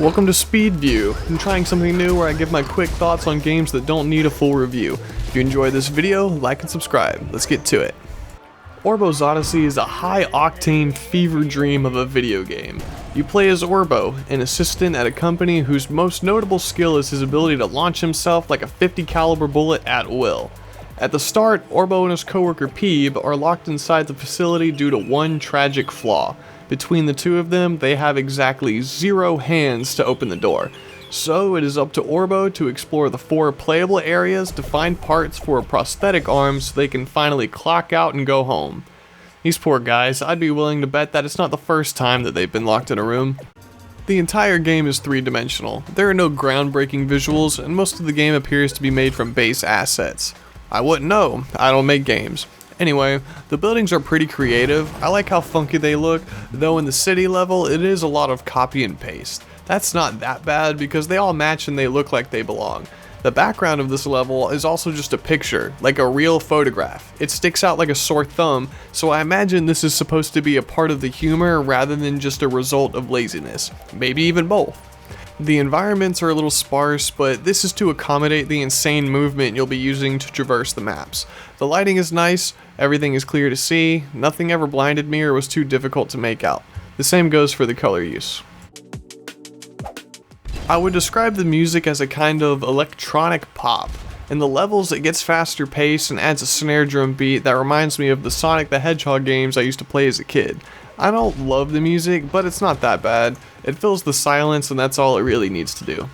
Welcome to Speed View. I'm trying something new where I give my quick thoughts on games that don't need a full review. If you enjoy this video, like and subscribe. Let's get to it. Orbo's Odyssey is a high-octane fever dream of a video game. You play as Orbo, an assistant at a company whose most notable skill is his ability to launch himself like a 50 caliber bullet at will. At the start, Orbo and his coworker Peeb are locked inside the facility due to one tragic flaw. Between the two of them, they have exactly 0 hands to open the door. So it is up to Orbo to explore the 4 playable areas to find parts for a prosthetic arm so they can finally clock out and go home. These poor guys, I'd be willing to bet that it's not the first time that they've been locked in a room. The entire game is 3-dimensional. There are no groundbreaking visuals, and most of the game appears to be made from base assets. I wouldn't know, I don't make games. Anyway, the buildings are pretty creative. I like how funky they look, though in the city level it is a lot of copy and paste. That's not that bad because they all match and they look like they belong. The background of this level is also just a picture, like a real photograph. It sticks out like a sore thumb, so I imagine this is supposed to be a part of the humor rather than just a result of laziness. Maybe even both. The environments are a little sparse, but this is to accommodate the insane movement you'll be using to traverse the maps. The lighting is nice, everything is clear to see, nothing ever blinded me or was too difficult to make out. The same goes for the color use. I would describe the music as a kind of electronic pop. In the levels it gets faster paced and adds a snare drum beat that reminds me of the Sonic the Hedgehog games I used to play as a kid. I don't love the music, but it's not that bad. It fills the silence and that's all it really needs to do.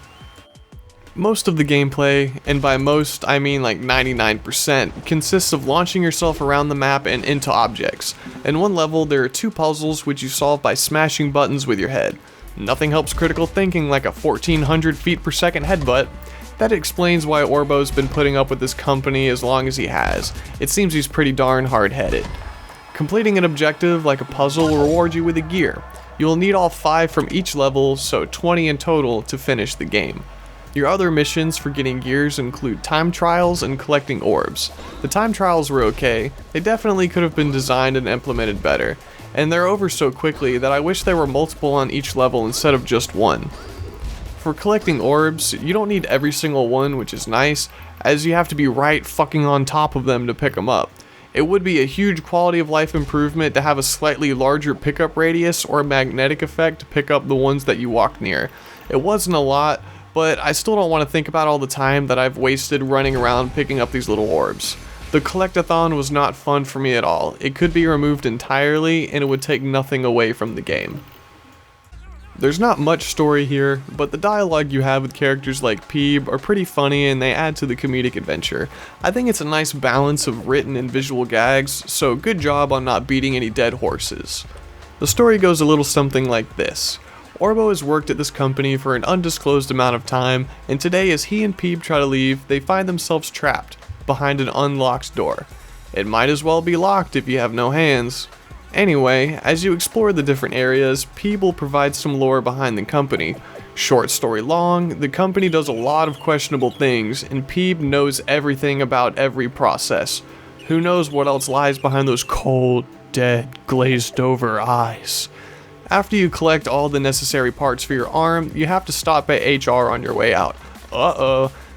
Most of the gameplay, and by most I mean like 99%, consists of launching yourself around the map and into objects. In one level there are 2 puzzles which you solve by smashing buttons with your head. Nothing helps critical thinking like a 1400 feet per second headbutt. That explains why Orbo's been putting up with this company as long as he has. It seems he's pretty darn hard-headed. Completing an objective like a puzzle will reward you with a gear. You will need all 5 from each level, so 20 in total to finish the game. Your other missions for getting gears include time trials and collecting orbs. The time trials were okay, they definitely could have been designed and implemented better, and they're over so quickly that I wish there were multiple on each level instead of just one. For collecting orbs, you don't need every single one, which is nice, as you have to be right fucking on top of them to pick them up. It would be a huge quality of life improvement to have a slightly larger pickup radius or a magnetic effect to pick up the ones that you walk near. It wasn't a lot, but I still don't want to think about all the time that I've wasted running around picking up these little orbs. The collectathon was not fun for me at all. It could be removed entirely and it would take nothing away from the game. There's not much story here, but the dialogue you have with characters like Peeb are pretty funny and they add to the comedic adventure. I think it's a nice balance of written and visual gags, so good job on not beating any dead horses. The story goes a little something like this. Orbo has worked at this company for an undisclosed amount of time, and today as he and Peeb try to leave, they find themselves trapped behind an unlocked door. It might as well be locked if you have no hands. Anyway, as you explore the different areas, Peeb will provide some lore behind the company. Short story long, the company does a lot of questionable things, and Peeb knows everything about every process. Who knows what else lies behind those cold, dead, glazed over eyes. After you collect all the necessary parts for your arm, you have to stop at HR on your way out.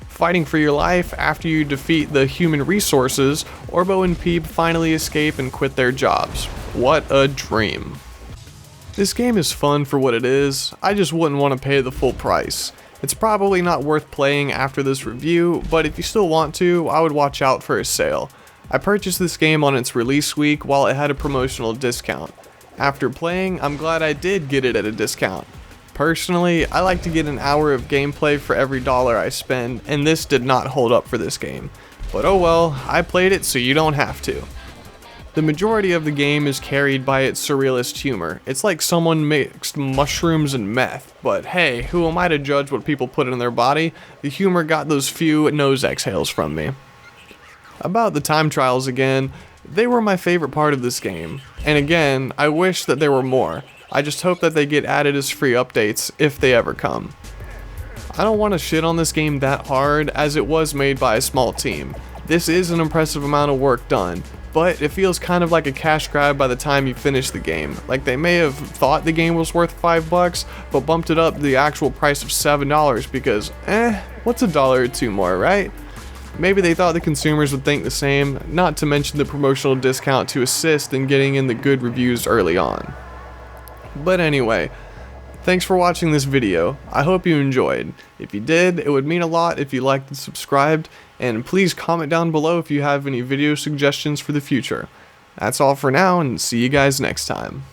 Fighting for your life, after you defeat the human resources, Orbo and Peeb finally escape and quit their jobs. What a dream. This game is fun for what it is, I just wouldn't want to pay the full price. It's probably not worth playing after this review, but if you still want to, I would watch out for a sale. I purchased this game on its release week while it had a promotional discount. After playing, I'm glad I did get it at a discount. Personally, I like to get an hour of gameplay for every dollar I spend, and this did not hold up for this game. But oh well, I played it so you don't have to. The majority of the game is carried by its surrealist humor. It's like someone mixed mushrooms and meth, but hey, who am I to judge what people put in their body? The humor got those few nose exhales from me. About the time trials again, they were my favorite part of this game, and again, I wish that there were more. I just hope that they get added as free updates, if they ever come. I don't want to shit on this game that hard, as it was made by a small team. This is an impressive amount of work done, but it feels kind of like a cash grab by the time you finish the game. Like they may have thought the game was worth $5, but bumped it up to the actual price of $7 because, what's a dollar or two more, right? Maybe they thought the consumers would think the same, not to mention the promotional discount to assist in getting in the good reviews early on. But anyway, thanks for watching this video. I hope you enjoyed. If you did, it would mean a lot if you liked and subscribed, and please comment down below if you have any video suggestions for the future. That's all for now, and see you guys next time.